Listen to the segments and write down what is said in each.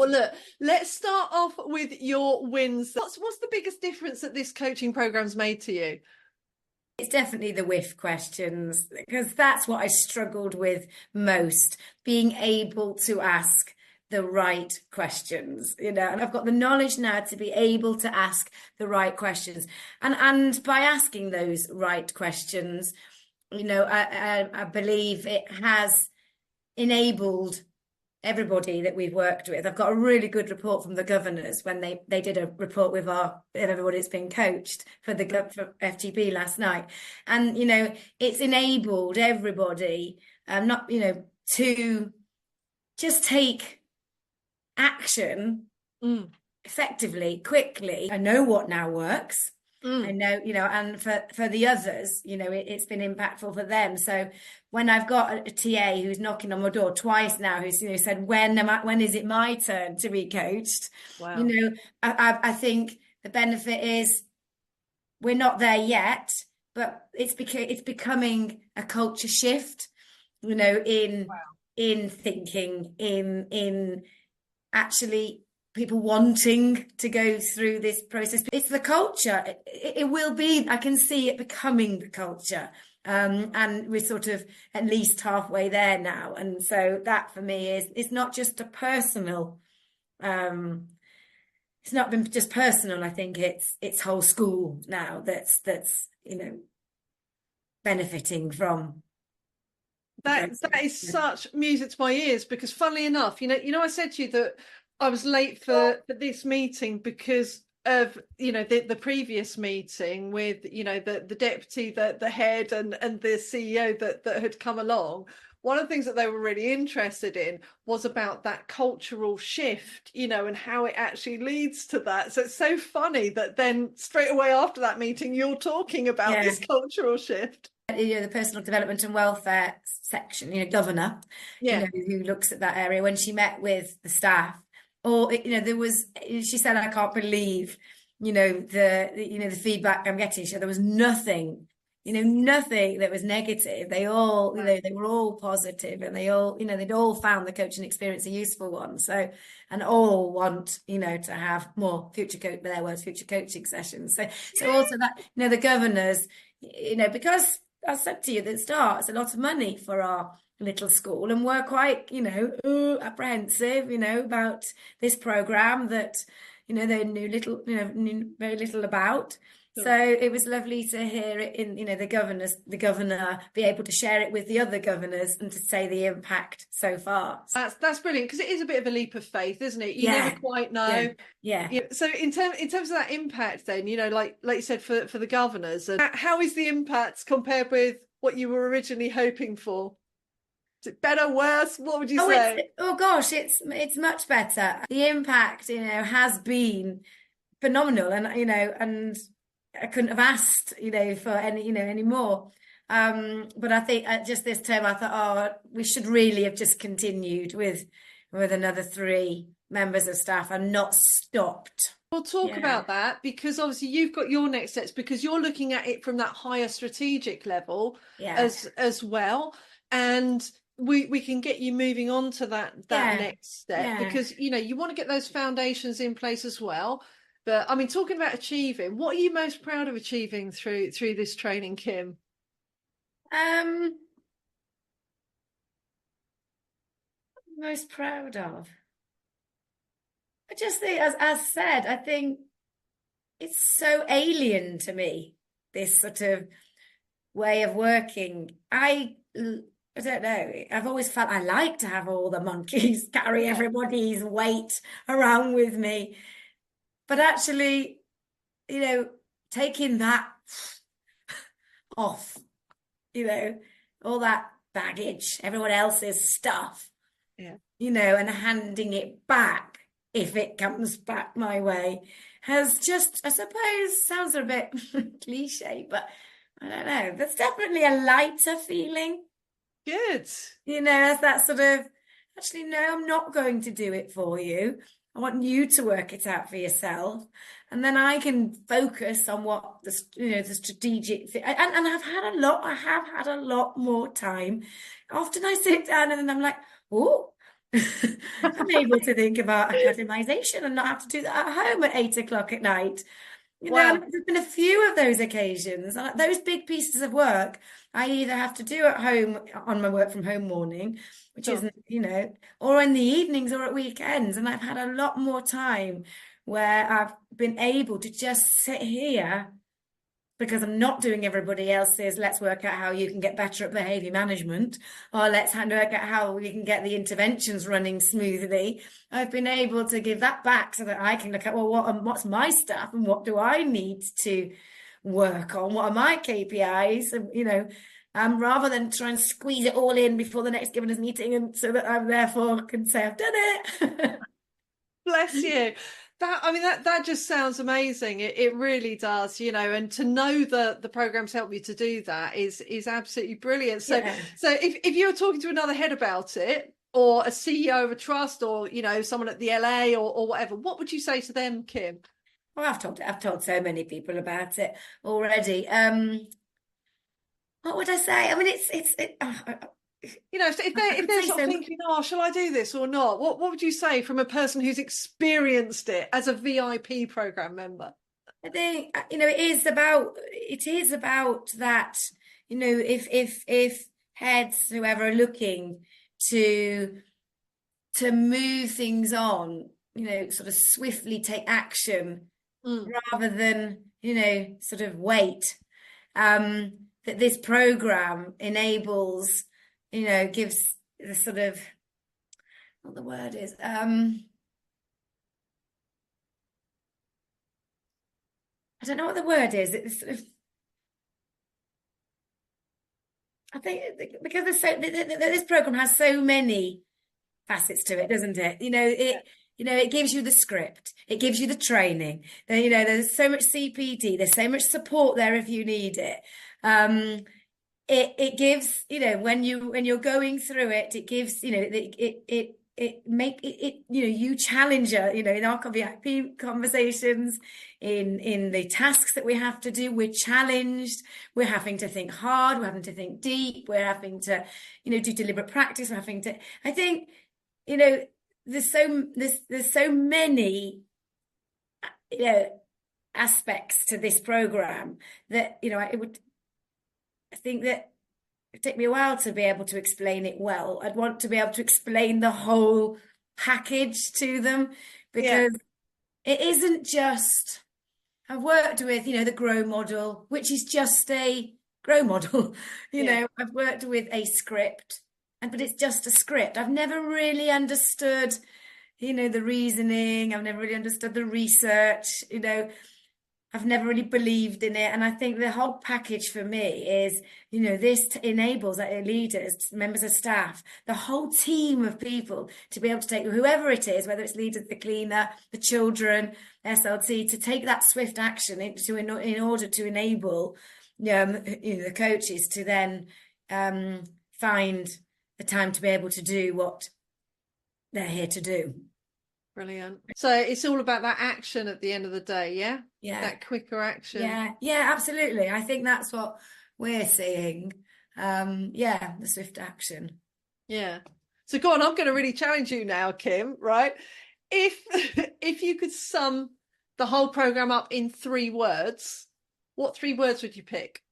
Well, look, let's start off with your wins. What's the biggest difference that this coaching program's made to you? It's definitely the whiff questions, because that's what I struggled with most, being able to ask the right questions, and I've got the knowledge now to be able to ask the right questions. And by asking those right questions, I believe it has enabled everybody that we've worked with. I've got a really good report from the governors when they did a report with everybody that's been coached for for FGP last night, and it's enabled everybody not to just take action effectively, quickly. I know what now works. I know, and for the others, it's been impactful for them. So when I've got a TA who's knocking on my door twice now, who's said, when is it my turn to be coached? Wow. I think the benefit is we're not there yet, but it's becoming a culture shift, in thinking, in actually people wanting to go through this process. It's the culture. It will be, I can see it becoming the culture. And we're sort of at least halfway there now. And so that for me it's not just a personal, it's not been just personal. I think it's whole school now that's benefiting from. That is such music to my ears, because funnily enough, I said to you that I was late for this meeting because of the previous meeting with the deputy, the head and the CEO that had come along. One of the things that they were really interested in was about that cultural shift, and how it actually leads to that. So it's so funny that then straight away after that meeting you're talking about this cultural shift. The personal development and welfare section, governor, who looks at that area, when she met with the staff, or she said, I can't believe the feedback I'm getting. There was nothing that was negative. They all they were all positive, and they all they'd all found the coaching experience a useful one. So, and all want to have more future coaching sessions. So also that the governors, because I said to you at the start, it's a lot of money for our little school, and we're quite apprehensive about this program that they knew very little about. So it was lovely to hear it in the governor be able to share it with the other governors and to say the impact so far. That's brilliant, because it is a bit of a leap of faith, isn't it? You never quite know. Yeah. So in terms of that impact, then like you said, for the governors, and how is the impact compared with what you were originally hoping for? Is it better, worse? What would you say? It's much better. The impact, has been phenomenal, and and I couldn't have asked, for any more. But I think just this term, I thought, we should really have just continued with another 3 members of staff and not stopped. We'll talk about that, because obviously you've got your next steps, because you're looking at it from that higher strategic level as well. And we can get you moving on to that next step, because you want to get those foundations in place as well. But I mean, talking about achieving, what are you most proud of achieving through this training, Kim? Most proud of, I just think, as said, I think it's so alien to me, this sort of way of working. I don't know. I've always felt I like to have all the monkeys carry everybody's weight around with me. But actually, taking that off, all that baggage, everyone else's stuff, and handing it back if it comes back my way, has just, I suppose, sounds a bit cliche, but I don't know. There's definitely a lighter feeling. Good. As that sort of, actually, no, I'm not going to do it for you. I want you to work it out for yourself, and then I can focus on what the strategic thing. And I have had a lot more time. Often I sit down and then I'm like, oh, I'm able to think about academisation and not have to do that at home at 8 o'clock at night. You know, Wow. and there's been a few of those occasions. Those big pieces of work, I either have to do at home on my work from home morning, which Sure. isn't, you know, or in the evenings or at weekends. And I've had a lot more time where I've been able to just sit here because I'm not doing everybody else's. Let's work out how you can get better at behavior management, or let's work out how you can get the interventions running smoothly. I've been able to give that back so that I can look at, well, what's my stuff and what do I need to work on? What are my KPIs? And, you know, rather than try and squeeze it all in before the next governors meeting, and so that I'm therefore can say I've done it. Bless you. That just sounds amazing. It really does, you know, and to know that the programs help you to do that is absolutely brilliant. So Yeah. so if you're talking to another head about it, or a CEO of a trust, or, you know, someone at the LA or whatever, what would you say to them, Kim? Well, I've told so many people about it already. What would I say? I mean, You know, I if could they're say sort of so. thinking, oh, shall I do this or not? What would you say from a person who's experienced it as a VIP program member? I think, you know, it is about that, you know, if heads, whoever are looking to move things on, you know, sort of swiftly take action Mm. rather than, you know, sort of wait. That this program enables, you know, gives the sort of, what the word is, I don't know what the word is. It's sort of, I think because this program has so many facets to it, doesn't it? You know, it gives you the script, it gives you the training. Then, you know, there's so much CPD, there's so much support there if you need it. It gives, you know, when you're going through it, it gives, you know, you know, you challenge her, you know, in our VIP conversations, in the tasks that we have to do, we're challenged, we're having to think hard, we're having to think deep, we're having to, you know, do deliberate practice, we're having to, I think, you know, there's so many, you know, aspects to this program that, you know, I think that it'd take me a while to be able to explain it well. I'd want to be able to explain the whole package to them, Yeah. because it isn't just, I've worked with, you know, the grow model, which is just a grow model. You Yeah. know, I've worked with a script, but it's just a script. I've never really understood, you know, the reasoning. I've never really understood the research, you know. I've never really believed in it. And I think the whole package for me is, you know, this enables leaders, members of staff, the whole team of people to be able to take whoever it is, whether it's leaders, the cleaner, the children, SLT, to take that swift action in order to enable you know, the coaches to then find the time to be able to do what they're here to do. Brilliant. So it's all about that action at the end of the day, yeah? Yeah. That quicker action. Yeah, absolutely. I think that's what we're seeing. Yeah, the swift action. Yeah. So go on, I'm going to really challenge you now, Kim, right? If if you could sum the whole program up in 3 words, what 3 words would you pick?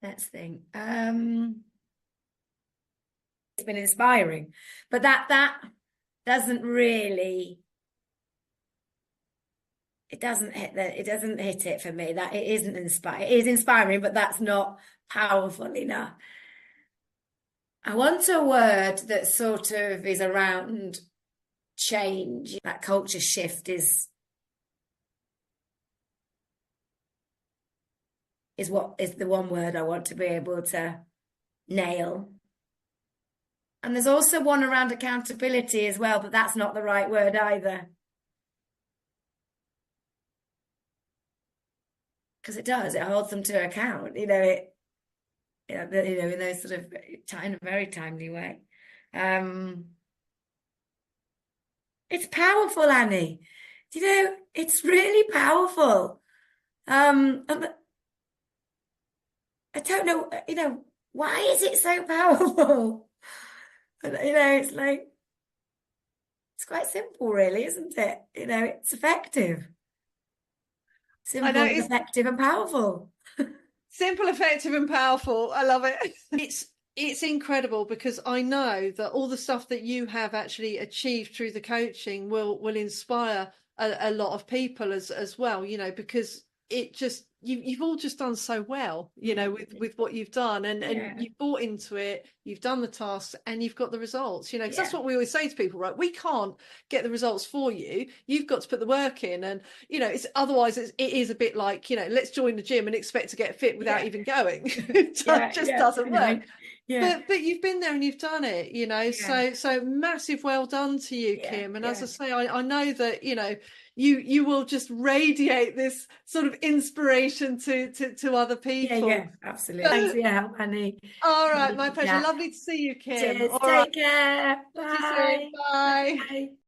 Let's think. It's been inspiring, but that doesn't really, it doesn't hit it for me. That it isn't inspiring. It is inspiring, but that's not powerful enough. I want a word that sort of is around change. That culture shift is what is the one word I want to be able to nail. And there's also one around accountability as well, but that's not the right word either. Because it holds them to account, you know, in those sort of, in a very timely way. It's powerful, Annie. You know, it's really powerful. And I don't know, why is it so powerful? And, it's like, it's quite simple, really, isn't it? It's effective. I know, Simple, it's effective, and powerful. simple, effective, and powerful. I love it. It's incredible, because I know that all the stuff that you have actually achieved through the coaching will inspire a lot of people as well, because it just you've all just done so well, with what you've done, and Yeah. you've bought into it, you've done the tasks, and you've got the results, because Yeah. that's what we always say to people, right? We can't get the results for you. You've got to put the work in, and it's otherwise it is a bit like, let's join the gym and expect to get fit without Yeah. even going. It just doesn't work. Yeah. But you've been there and you've done it, Yeah. so massive well done to you, Yeah. Kim. And as I Yeah. say, I know that, you will just radiate this sort of inspiration to other Yeah. people. Yeah. Absolutely. Thanks for your help, Annie. All right, Lovely my to pleasure. chat. Lovely to see you, Kim. Cheers. All right. Take care.